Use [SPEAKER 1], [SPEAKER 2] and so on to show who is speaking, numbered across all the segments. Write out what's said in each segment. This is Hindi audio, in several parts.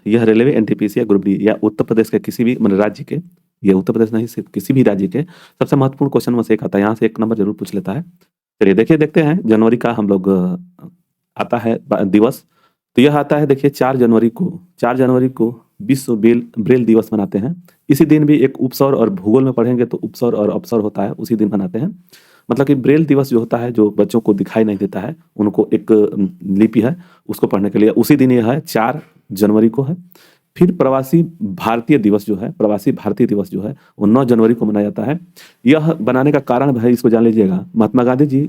[SPEAKER 1] यह रेलवे एनटीपीसी या ग्रुप डी या उत्तर प्रदेश के किसी भी मतलब राज्य के, ये उत्तर प्रदेश नहीं सिर्फ किसी भी राज्य के सबसे महत्वपूर्ण क्वेश्चन में से एक आता है। यहाँ से 1 नंबर जरूर पूछ लेता है। चलिए देखिए, देखते हैं जनवरी का हम लोग आता है दिवस। तो यह आता है, देखिए 4 जनवरी को, 4 जनवरी को विश्व ब्रेल दिवस मनाते हैं। इसी दिन भी एक उपसौर और भूगोल में पढ़ेंगे तो उपसौर और अपसौर होता है, उसी दिन मनाते हैं। मतलब कि ब्रेल दिवस जो होता है, जो बच्चों को दिखाई नहीं देता है, उनको एक लिपि है उसको पढ़ने के लिए उसी दिन यह है 4 जनवरी को है। फिर प्रवासी भारतीय दिवस जो है, प्रवासी भारतीय दिवस जो है वो 9 जनवरी को मनाया जाता है। यह बनाने का कारण भाई इसको जान लीजिएगा, महात्मा गांधी जी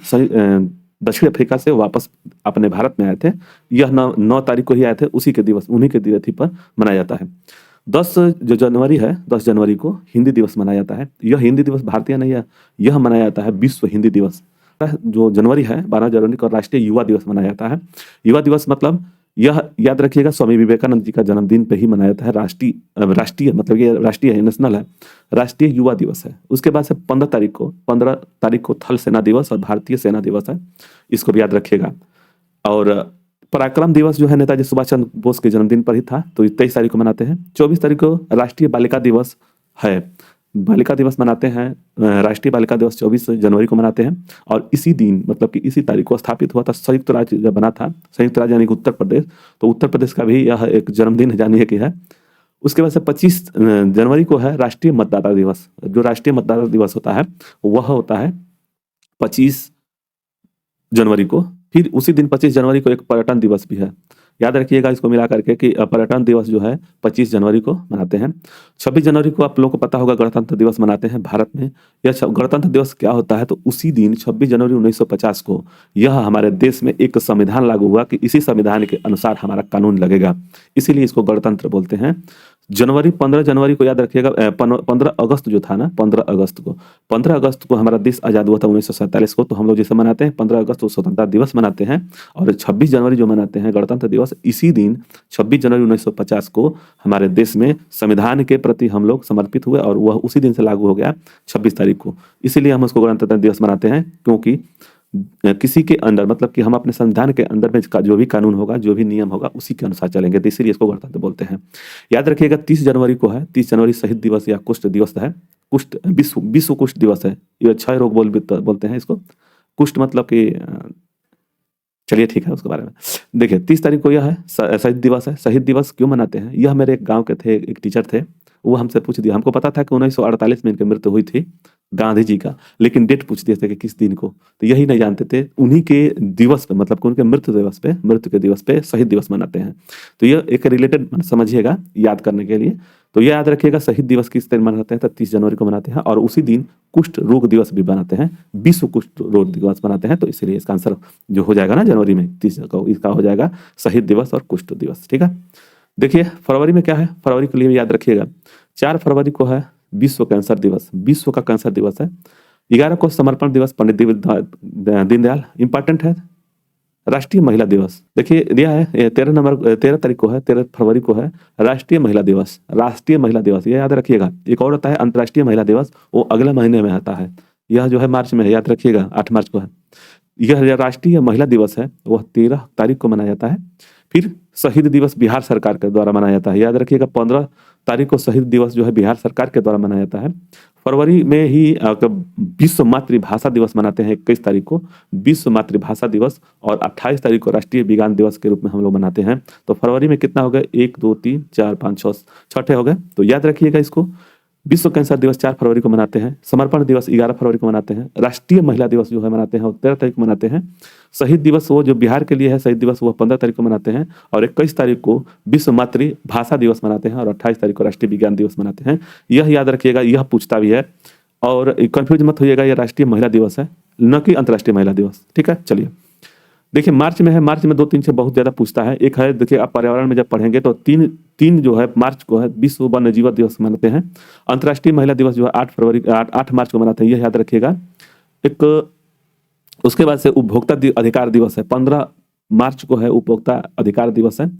[SPEAKER 1] दक्षिण अफ्रीका से वापस अपने भारत में आए थे। यह 9 तारीख को ही आए थे, उसी के दिवस, उन्हीं के तिथि पर मनाया जाता है। 10 जो जनवरी है, 10 जनवरी को हिंदी दिवस मनाया जाता है। यह हिंदी दिवस भारतीय नहीं है, यह मनाया जाता है विश्व हिंदी दिवस। जो जनवरी है 12 जनवरी को राष्ट्रीय युवा दिवस मनाया जाता है। युवा दिवस मतलब यह याद रखिएगा स्वामी विवेकानंद जी का जन्मदिन पे ही मनाया जाता है। राष्ट्रीय मतलब ये राष्ट्रीय है, नेशनल है, राष्ट्रीय युवा दिवस है। उसके बाद से 15 तारीख को थल सेना दिवस और भारतीय सेना दिवस है, इसको भी याद रखिएगा। और पराक्रम दिवस जो है नेताजी सुभाष चंद्र बोस के जन्मदिन पर ही था, तो 23 तारीख को मनाते हैं। 24 तारीख को राष्ट्रीय बालिका दिवस है, बालिका दिवस मनाते हैं। राष्ट्रीय बालिका दिवस 24 जनवरी को मनाते हैं। और इसी दिन मतलब कि इसी तारीख को स्थापित हुआ था संयुक्त राज्य, जब बना था संयुक्त राज्य यानी कि उत्तर प्रदेश, तो उत्तर प्रदेश का भी यह एक जन्मदिन जानिए कि है। उसके बाद से 25 जनवरी को है राष्ट्रीय मतदाता दिवस। जो राष्ट्रीय मतदाता दिवस होता है वह होता है 25 जनवरी को। फिर उसी दिन 25 जनवरी को एक पर्यटन दिवस भी है, याद रखिएगा इसको मिला करके कि पर्यटन दिवस जो है 25 जनवरी को मनाते हैं। 26 जनवरी को आप लोगों को पता होगा गणतंत्र दिवस मनाते हैं भारत में। यह गणतंत्र दिवस क्या होता है, तो उसी दिन 26 जनवरी 1950 को यह हमारे देश में एक संविधान लागू हुआ कि इसी संविधान के अनुसार हमारा कानून लगेगा, इसीलिए इसको गणतंत्र बोलते हैं। 15 जनवरी को याद रखिएगा, 15 अगस्त जो था ना, 15 अगस्त को हमारा देश आज़ाद हुआ था 1947 को, तो हम लोग जैसे मनाते हैं 15 अगस्त को स्वतंत्रता दिवस मनाते हैं। और 26 जनवरी जो मनाते हैं गणतंत्र दिवस, इसी दिन 26 जनवरी 1950 को हमारे देश में संविधान के प्रति हम लोग समर्पित हुए और वह उसी दिन से लागू हो गया 26 तारीख को। इसीलिए हम उसको गणतंत्र दिवस मनाते हैं, क्योंकि किसी के अंदर मतलब कि हम अपने संविधान के अंदर में जो भी कानून होगा, जो भी नियम होगा, उसी के अनुसार चलेंगे, तो इसीलिए इसको गणतंत्र बोलते हैं। याद रखिएगा 30 जनवरी को है, 30 जनवरी शहीद दिवस या कुष्ठ दिवस है। कुष्ठ विश्व कुष्ठ दिवस है। ये क्षय रोग बोलते हैं इसको। कुष्ठ मतलब कि चलिए ठीक है, उसके बारे में देखिए। 30 तारीख को यह है शहीद दिवस है। शहीद दिवस क्यों मनाते हैं, यह मेरे एक गाँव के थे, एक टीचर थे, वो हमसे पूछ दिया। हमको पता था कि 1948 में इनकी मृत्यु हुई थी गांधी जी का, लेकिन डेट पूछ दिए थे कि किस दिन को, तो यही नहीं जानते थे। उन्हीं के दिवस पे मतलब उनके मृत्यु के दिवस पे शहीद दिवस मनाते हैं। तो यह एक रिलेटेड समझिएगा याद करने के लिए। तो यह याद रखिएगा शहीद दिवस किस दिन मनाते हैं, तो 30 जनवरी को मनाते हैं। और उसी दिन कुष्ठ रोग दिवस भी मनाते हैं, विश्व कुष्ठ रोग दिवस मनाते हैं। तो इसलिए इसका आंसर जो हो जाएगा ना जनवरी में 30 को, इसका हो जाएगा शहीद दिवस और कुष्ठ दिवस। ठीक है, देखिए फरवरी में क्या है, फरवरी के लिए याद रखिएगा 4 फरवरी को है विश्व कैंसर दिवस, विश्व का कैंसर दिवस है। 11 को समर्पण दिवस पंडित दीनदयाल, इंपॉर्टेंट है। राष्ट्रीय महिला दिवस देखिए दिया है 13 तारीख को है, 13 फरवरी को है राष्ट्रीय महिला दिवस। राष्ट्रीय महिला दिवस ये याद रखिएगा। एक और होता है अंतर्राष्ट्रीय महिला दिवस, वो अगले महीने में आता है, यह जो है मार्च में है, याद रखिएगा 8 मार्च को है। यह राष्ट्रीय महिला दिवस है, वह 13 तारीख को मनाया जाता है। फिर शहीद दिवस बिहार सरकार के द्वारा मनाया जाता है, याद रखिएगा 15 तारीख को शहीद दिवस जो है बिहार सरकार के द्वारा मनाया जाता है। फरवरी में ही विश्व मातृभाषा दिवस मनाते हैं 21 तारीख को, विश्व मातृभाषा दिवस। और 28 तारीख को राष्ट्रीय विज्ञान दिवस के रूप में हम लोग मनाते हैं। तो फरवरी में कितना हो गया, 1 2 3 4 5 6 छठे हो गए, तो याद रखिएगा इसको। विश्व कैंसर दिवस 4 फरवरी को मनाते हैं। समर्पण दिवस 11 फरवरी को मनाते हैं। राष्ट्रीय महिला दिवस जो है मनाते हैं वो 13 तारीख को मनाते हैं। शहीद दिवस वो जो बिहार के लिए है शहीद दिवस, वो 15 तारीख को मनाते हैं। और 21 तारीख को विश्व मातृभाषा दिवस मनाते हैं। और 28 तारीख को राष्ट्रीय विज्ञान दिवस मनाते हैं। यह याद रखिएगा, यह पूछता भी है और कंफ्यूज मत होइएगा, यह राष्ट्रीय महिला दिवस है, न कि अंतर्राष्ट्रीय महिला दिवस। ठीक है, चलिए देखिए मार्च में है, मार्च में 2-3 से बहुत ज्यादा पूछता है। एक है देखिए, आप पर्यावरण में जब पढ़ेंगे तो तीन जो है मार्च को है विश्व वन्य जीव दिवस मनाते हैं। अंतर्राष्ट्रीय महिला दिवस जो है 8 मार्च को मनाते हैं, यह याद रखिएगा। एक उसके बाद से उपभोक्ता अधिकार दिवस है, 15 मार्च को है उपभोक्ता अधिकार दिवस है।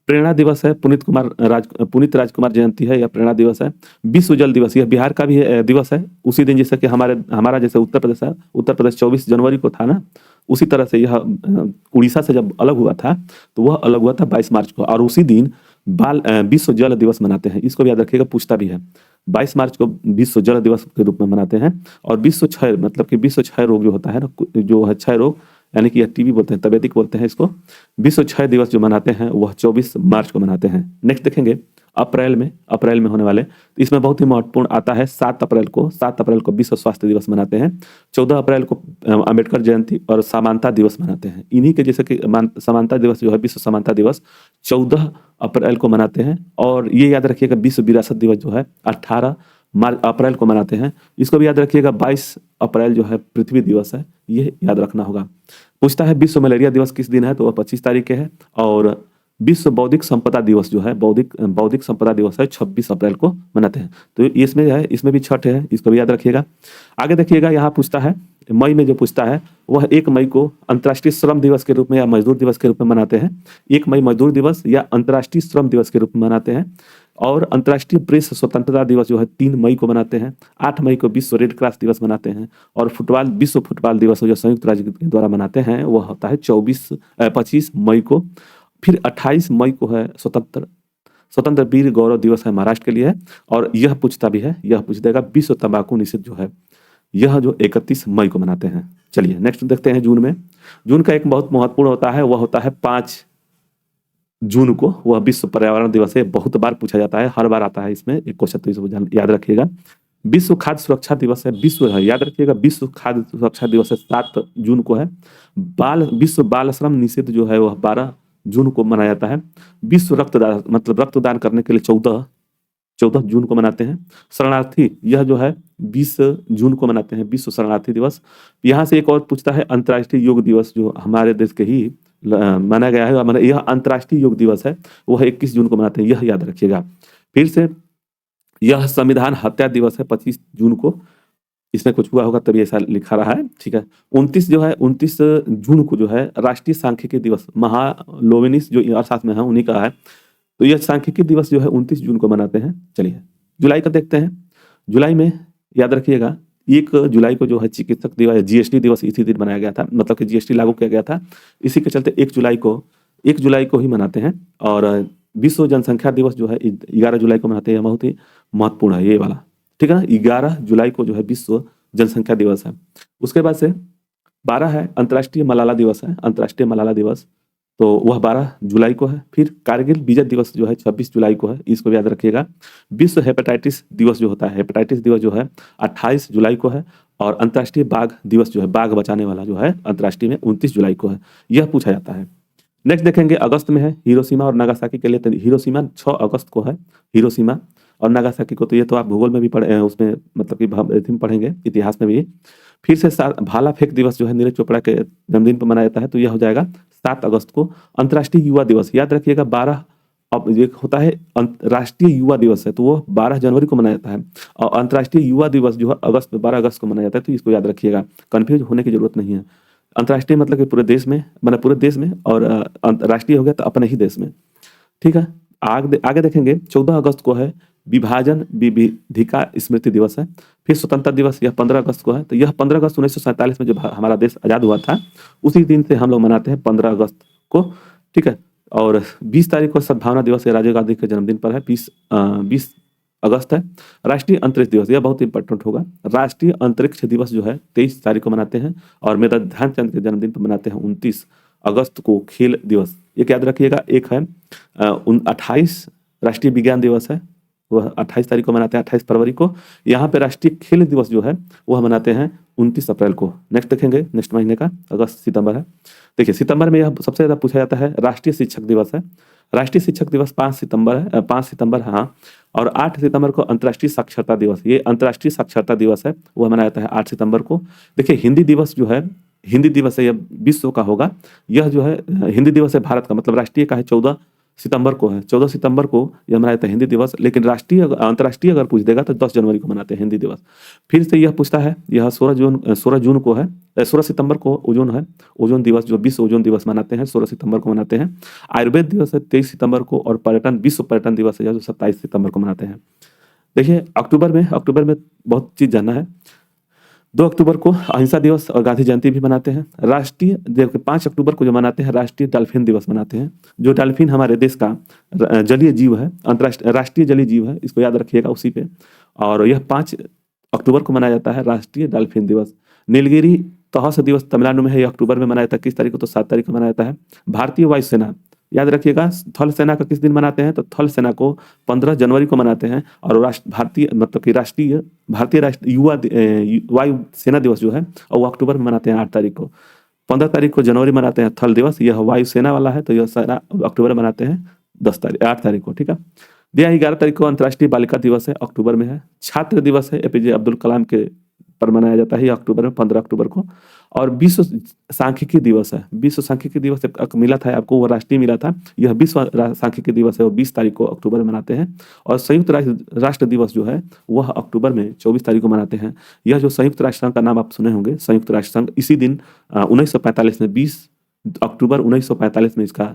[SPEAKER 1] प्रेरणा दिवस है, पुनीत राजकुमार जयंती है या प्रेरणा दिवस है। विश्व जल दिवस यह बिहार का भी दिवस है, उसी दिन जैसे कि हमारा जैसे उत्तर प्रदेश है, उत्तर प्रदेश 24 जनवरी को था ना, उसी तरह से यह उड़ीसा से जब अलग हुआ था तो वह अलग हुआ था 22 मार्च को। और उसी दिन विश्व जल दिवस मनाते हैं, इसको भी याद रखिएगा, पूछता भी है। 22 मार्च को विश्व जल दिवस के रूप में मनाते हैं। और विश्व क्षय मतलब कि विश्व क्षय रोग जो होता है ना, जो है क्षय रोग यानी कि टीबी बोलते हैं, तपेदिक बोलते हैं इसको, विश्व क्षय दिवस जो मनाते हैं वह 24 मार्च को मनाते हैं। नेक्स्ट देखेंगे अप्रैल में होने वाले, तो इसमें बहुत ही महत्वपूर्ण आता है 7 अप्रैल को विश्व स्वास्थ्य दिवस मनाते हैं। 14 अप्रैल को अम्बेडकर जयंती और समानता दिवस मनाते हैं। इन्हीं के जैसे कि समानता दिवस जो है, विश्व समानता दिवस 14 अप्रैल को मनाते हैं। और ये याद रखिएगा विश्व विरासत दिवस जो है 18 अप्रैल को मनाते हैं। इसको भी याद रखिएगा, 22 अप्रैल जो है पृथ्वी दिवस है, ये याद रखना होगा। पूछता है विश्व मलेरिया दिवस किस दिन है, तो वह 25 तारीख के है। और विश्व बौद्धिक संपदा दिवस जो है, बौद्धिक संपदा दिवस है 26 अप्रैल को मनाते हैं। तो इसमें है, इसमें भी छठ है, इसको भी याद रखिएगा। आगे देखिएगा, यहाँ पूछता है मई में जो पूछता है वह 1 मई को अंतर्राष्ट्रीय श्रम दिवस के रूप में या मजदूर दिवस के रूप में मनाते हैं। 1 मई मजदूर दिवस या अंतर्राष्ट्रीय श्रम दिवस के रूप में मनाते हैं। और अंतर्राष्ट्रीय प्रेस स्वतंत्रता दिवस जो है 3 मई को मनाते हैं। 8 मई को विश्व रेड क्रॉस दिवस मनाते हैं। और विश्व फुटबॉल दिवस जो संयुक्त राज्य के द्वारा मनाते हैं वह होता है 25 मई को। फिर 28 मई को है स्वतंत्र वीर गौरव दिवस है, महाराष्ट्र के लिए है। और यह पूछता भी है, यह पूछ देगा विश्व तंबाकू निषेध जो है, यह जो 31 मई को मनाते हैं। चलिए नेक्स्ट देखते हैं जून में। जून का एक बहुत महत्वपूर्ण होता है, वह होता है 5 जून को, वह विश्व पर्यावरण दिवस है। बहुत बार पूछा जाता है, हर बार आता है इसमें एक क्वेश्चन, तो इसको याद रखिएगा। विश्व खाद्य सुरक्षा दिवस है, विश्व है, याद रखिएगा विश्व खाद्य सुरक्षा दिवस है 7 जून को है। विश्व बाल श्रम निषेध जो है वह 12 जून को मनाया जाता है। विश्व रक्तदान मतलब रक्तदान करने के लिए 14 जून को मनाते हैं। शरणार्थी, यह जो है 20 जून को मनाते हैं, विश्व शरणार्थी दिवस। यहाँ से एक और पूछता है अंतर्राष्ट्रीय योग दिवस, जो हमारे देश के ही माना गया है, यह अंतर्राष्ट्रीय योग दिवस है, वह 21 जून को मनाते हैं, यह याद रखिएगा। फिर से यह संविधान हत्या दिवस है 25 जून को, इसमें कुछ हुआ होगा तभी ऐसा लिखा रहा है, ठीक है। 29 जून को जो है राष्ट्रीय सांख्यिकी दिवस, महालोविनिस जो अर्थशास्त्र में है उन्हीं का है, तो यह सांख्यिकी दिवस जो है 29 जून को मनाते हैं। चलिए जुलाई का देखते हैं। जुलाई में याद रखिएगा 1 जुलाई को जो है चिकित्सक दिवस, जीएसटी दिवस इसी दिन बनाया गया था, मतलब कि जीएसटी लागू किया गया था, इसी के चलते 1 जुलाई को ही मनाते हैं। और विश्व जनसंख्या दिवस जो है 11 जुलाई को मनाते हैं, बहुत ही महत्वपूर्ण है ये वाला, ठीक है ना। 11 जुलाई को जो है विश्व जनसंख्या दिवस है। उसके बाद से 12 है अंतर्राष्ट्रीय मलाला दिवस है, अंतर्राष्ट्रीय मलाला दिवस, तो वह 12 जुलाई को है। फिर कारगिल विजय दिवस जो है 26 जुलाई को है, इसको याद रखिएगा। विश्व हेपेटाइटिस दिवस जो होता है, हेपेटाइटिस दिवस जो है 28 जुलाई को है। और अंतर्राष्ट्रीय बाघ दिवस जो है, बाघ बचाने वाला जो है अंतर्राष्ट्रीय में 29 जुलाई को है, यह पूछा जाता है। नेक्स्ट देखेंगे अगस्त में है हिरोशिमा और नागासाकी के लिए, तो हिरोशिमा 6 अगस्त को है, हिरोशिमा और नागासाकी को, तो ये तो आप भूगोल में भी पढ़े, उसमें मतलब कि में पढ़ेंगे, इतिहास में भी। फिर से भाला फेंक दिवस जो है नीरज चोपड़ा के जन्मदिन पर मनाया जाता है, तो यह हो जाएगा 7 अगस्त को। अंतर्राष्ट्रीय युवा दिवस याद रखिएगा 12, अब ये होता है राष्ट्रीय युवा दिवस है, तो वो 12 जनवरी को मनाया जाता है। और अंतर्राष्ट्रीय युवा दिवस जो है 12 अगस्त को मनाया जाता है, तो इसको याद रखिएगा, कन्फ्यूज होने की जरूरत नहीं है। अंतर्राष्ट्रीय मतलब कि पूरे देश में, मतलब पूरे देश में, और राष्ट्रीय हो गया तो अपने ही देश में, ठीक है। आगे देखेंगे 14 अगस्त को है विभाजन विविधिका स्मृति दिवस है। फिर स्वतंत्रता दिवस यह 15 अगस्त को है, तो यह 15 अगस्त 1947 में जब हमारा देश आज़ाद हुआ था उसी दिन से हम लोग मनाते हैं 15 अगस्त को, ठीक है। और 20 तारीख को सद्भावना दिवस है, राजीव गांधी के जन्मदिन पर है, 20 अगस्त है। राष्ट्रीय अंतरिक्ष दिवस यह बहुत इंपॉर्टेंट होगा, राष्ट्रीय अंतरिक्ष दिवस जो है 23 तारीख को मनाते हैं। और मेजर ध्यानचंद के जन्मदिन पर मनाते हैं 29 अगस्त को खेल दिवस, ये याद रखिएगा। एक है 28 राष्ट्रीय विज्ञान दिवस है, वह 28 तारीख को मनाते हैं, 28 फरवरी को। यहाँ पे राष्ट्रीय खेल दिवस जो है वह मनाते हैं 29 अप्रैल को। नेक्स्ट देखेंगे, नेक्स्ट महीने का अगस्त सितंबर है। देखिए सितंबर में यह सबसे ज़्यादा पूछा जाता है, राष्ट्रीय शिक्षक दिवस है। राष्ट्रीय शिक्षक दिवस 5 सितंबर है, हाँ। और 8 सितंबर को अंतर्राष्ट्रीय साक्षरता दिवस, ये अंतर्राष्ट्रीय साक्षरता दिवस है, वह मनाया जाता है 8 सितंबर को। देखिए हिंदी दिवस जो है, हिंदी दिवस है, यह विश्व का होगा, यह जो है हिंदी दिवस है भारत का, मतलब राष्ट्रीय का है 14 सितंबर को है, 14 सितंबर को यह मनाया जाता है हिंदी दिवस। लेकिन राष्ट्रीय अंतर्राष्ट्रीय अगर पूछ देगा तो 10 जनवरी को मनाते हैं हिंदी दिवस। फिर से यह पूछता है, यह 16 जून को है, 16 सितंबर को ओजोन है, ओजोन दिवस जो विश्व ओजोन दिवस मनाते हैं 16 सितंबर को मनाते हैं। आयुर्वेद दिवस है 23 सितंबर को, और पर्यटन विश्व पर्यटन दिवस है जो 27 सितंबर को मनाते हैं। देखिए अक्टूबर में बहुत चीज़ जानना है। 2 अक्टूबर को अहिंसा दिवस और गांधी जयंती भी मनाते हैं। राष्ट्रीय देखिए 5 अक्टूबर को जो मनाते हैं राष्ट्रीय डॉल्फिन दिवस मनाते हैं। जो डॉल्फिन हमारे देश का जलीय जीव है, अंतर्राष्ट्रीय राष्ट्रीय जलीय जीव है, इसको याद रखिएगा उसी पे। और यह 5 अक्टूबर को मनाया जाता है राष्ट्रीय डॉल्फिन दिवस। नीलगिरी तहस दिवस तमिलनाडु में है, ये अक्टूबर में मनाया जाता है। किस तारीख को? तो 7 तारीख को मनाया जाता है। भारतीय वायुसेना याद रखिएगा, थल सेना का किस दिन मनाते हैं? तो थल सेना को 15 जनवरी को मनाते हैं। और राष्ट्र भारतीय मतलब कि भारतीय राष्ट्रीय वायु सेना दिवस जो है और वो अक्टूबर में मनाते हैं 8 तारीख को। 15 तारीख को जनवरी मनाते हैं थल दिवस, यह वायु सेना वाला है, तो यह सेना अक्टूबर में मनाते हैं 8 तारीख को। ठीक है। दिया 11 तारीख को अंतर्राष्ट्रीय बालिका दिवस है, अक्टूबर में है। छात्र दिवस है एपीजे अब्दुल कलाम के पर मनाया जाता है, ये अक्टूबर में 15 अक्टूबर को। और विश्व सांख्यिकी दिवस है। विश्व सांख्यिकी दिवस मिला था आपको, वो राष्ट्रीय मिला था। यह विश्व सांख्यिकी दिवस है, वो 20 तारीख को अक्टूबर में मनाते हैं। और संयुक्त राष्ट्र दिवस जो है वह अक्टूबर में 24 तारीख को मनाते हैं। यह जो संयुक्त राष्ट्र संघ का नाम आप सुने होंगे, संयुक्त राष्ट्र संघ, इसी दिन 1945 में 20 अक्टूबर 1945 में इसका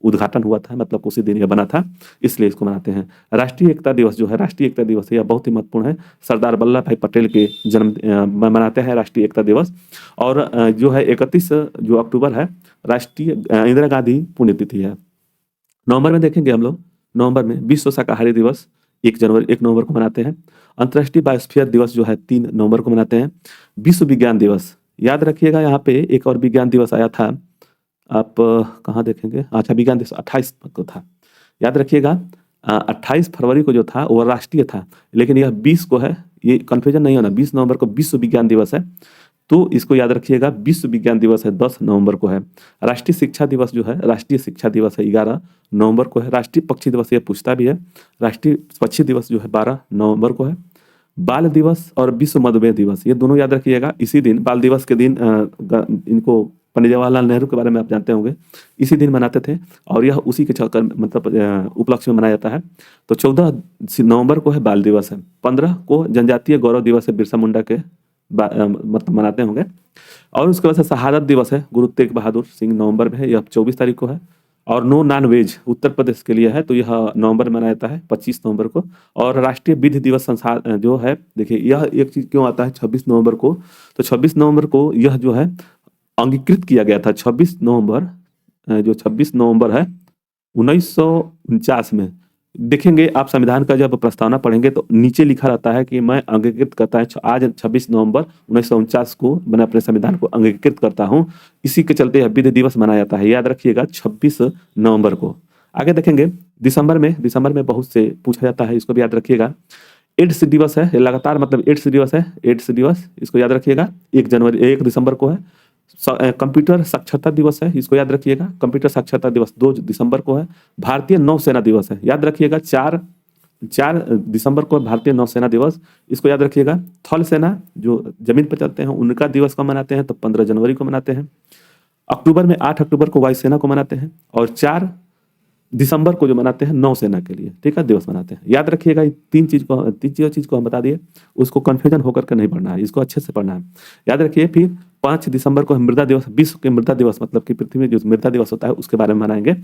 [SPEAKER 1] उद्घाटन हुआ था, मतलब उसी दिन यह बना था, इसलिए इसको मनाते हैं। राष्ट्रीय एकता दिवस जो है, राष्ट्रीय एकता दिवस यह बहुत ही महत्वपूर्ण है। सरदार वल्लभ भाई पटेल के जन्म मनाते हैं राष्ट्रीय एकता दिवस। और जो है 31 जो अक्टूबर है राष्ट्रीय इंदिरा गांधी पुण्यतिथि है। नवंबर में देखेंगे हम लोग, नवंबर में विश्व शाकाहारी दिवस 1 नवंबर को मनाते हैं। अंतर्राष्ट्रीय बायोस्फीयर दिवस जो है 3 नवंबर को मनाते हैं। विश्व विज्ञान दिवस याद रखिएगा, यहाँ पे एक और विज्ञान दिवस आया था, आप कहाँ देखेंगे? अच्छा, विज्ञान दिवस 28 को था, याद रखिएगा। 28 फरवरी को जो था वो राष्ट्रीय था, लेकिन यह 20 को है, ये कंफ्यूजन नहीं होना। 20 नवंबर को विश्व विज्ञान दिवस है, तो इसको याद रखिएगा। विश्व विज्ञान दिवस है 10 नवंबर को है। राष्ट्रीय शिक्षा दिवस जो है, राष्ट्रीय शिक्षा दिवस है 11 नवंबर को है। राष्ट्रीय पक्षी दिवस ये पूछता भी है। राष्ट्रीय पक्षी दिवस जो है 12 नवंबर को है। बाल दिवस और विश्व मधुमेह दिवस ये दोनों याद रखिएगा। इसी दिन बाल दिवस के दिन इनको पंडित जवाहरलाल नेहरू के बारे में आप जानते होंगे, इसी दिन मनाते थे। और यह उसी के चक्कर मतलब उपलक्ष्य में मनाया जाता है। तो 14 नवंबर को है बाल दिवस है। 15 को जनजातीय गौरव दिवस है, बिरसा मुंडा के मतलब मनाते होंगे। और उसके बाद से शहादत दिवस है, गुरु तेग बहादुर सिंह, नवंबर में है, यह 24 तारीख को है। और no non veg Uttar Pradesh के लिए है, तो यह नवंबर में मनाया जाता है 25 नवंबर को। और राष्ट्रीय विधि दिवस संसार जो है, देखिए यह एक चीज क्यों आता है 26 नवंबर को, तो 26 नवंबर को यह जो है अंगीकृत किया गया था। 26 नवंबर जो 26 नवंबर है 1949 में, देखेंगे आप संविधान का जब प्रस्तावना पढ़ेंगे तो नीचे लिखा रहता है कि मैं अंगीकृत करता है आज 26 नवंबर 1949 को मैं अपने संविधान को अंगीकृत करता हूं। इसी के चलते यह विधि दिवस मनाया जाता है, याद रखिएगा 26 नवंबर को। आगे देखेंगे दिसंबर में बहुत से पूछा जाता है, इसको भी याद रखिएगा। एड्स दिवस है, लगातार मतलब एड्स दिवस है, एड्स दिवस इसको याद रखिएगा 1 दिसंबर को है। कंप्यूटर साक्षरता दिवस है, इसको याद रखिएगा। कंप्यूटर साक्षरता दिवस 2 दिसंबर को है। भारतीय नौसेना दिवस है, याद रखिएगा 4 दिसंबर को भारतीय नौसेना दिवस, इसको याद रखिएगा। थल सेना जो जमीन पर चलते हैं उनका दिवस कब मनाते हैं? तो 15 जनवरी को मनाते हैं। अक्टूबर में 8 अक्टूबर को वायुसेना को मनाते हैं। और 4 दिसंबर को जो मनाते हैं नौसेना के लिए, ठीक है, दिवस मनाते हैं। याद रखिएगा तीन चीज को हम बता दिए, उसको कंफ्यूजन होकर के नहीं पढ़ना है, इसको अच्छे से पढ़ना है, याद रखिए। फिर 5 दिसंबर को मृदा दिवस, विश्व के मृदा दिवस मतलब कि पृथ्वी में जो मृदा दिवस होता है उसके बारे में मनाएंगे।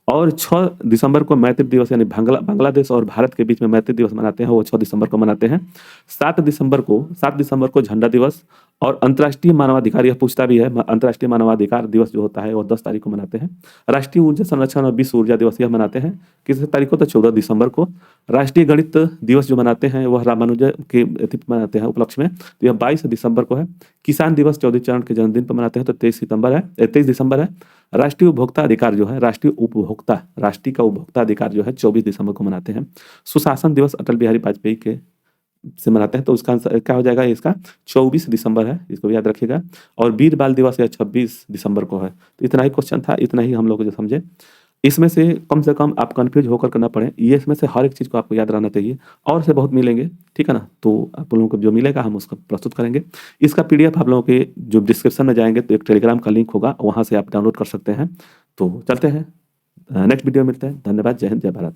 [SPEAKER 1] और 6 दिसंबर को मैत्री दिवस, यानी बांग्लादेश और भारत के बीच में मैत्री दिवस मनाते हैं, वो 6 दिसंबर को मनाते हैं। 7 दिसंबर को झंडा दिवस। और अंतर्राष्ट्रीय मानवाधिकार, यह पूछता भी है, अंतर्राष्ट्रीय मानवाधिकार दिवस जो होता है वो 10 तारीख को मनाते हैं। राष्ट्रीय ऊर्जा संरक्षण और विश्व ऊर्जा दिवस यह मनाते हैं किस तारीख को? तो 14 दिसंबर को। राष्ट्रीय गणित दिवस जो मनाते हैं वह रामानुजन के मनाते हैं उपलक्ष्य में, तो यह 22 दिसंबर को है। किसान दिवस चौधरी चरण के जन्मदिन पर मनाते हैं, तो 23 दिसंबर है। राष्ट्रीय उपभोक्ता अधिकार जो है, राष्ट्रीय का उपभोक्ता अधिकार जो है 24 दिसंबर को मनाते हैं। सुशासन दिवस अटल बिहारी वाजपेयी के से मनाते हैं, तो उसका आंसर क्या हो जाएगा? इसका 24 दिसंबर है, इसको भी याद रखिएगा। और वीर बाल दिवस यह 26 दिसंबर को है। तो इतना ही क्वेश्चन था, इतना ही हम लोग जो समझे। इसमें से कम आप कंफ्यूज होकर के ना पढ़ें, ये इसमें से हर एक चीज़ को आपको याद रहना चाहिए। और से बहुत मिलेंगे, ठीक है ना, तो आप लोगों को जो मिलेगा हम उसको प्रस्तुत करेंगे। इसका PDF आप लोगों के जो डिस्क्रिप्शन में जाएंगे तो एक टेलीग्राम का लिंक होगा, वहाँ से आप डाउनलोड कर सकते हैं। तो चलते हैं, नेक्स्ट वीडियो मिलते हैं। धन्यवाद, जय हिंद, जय भारत।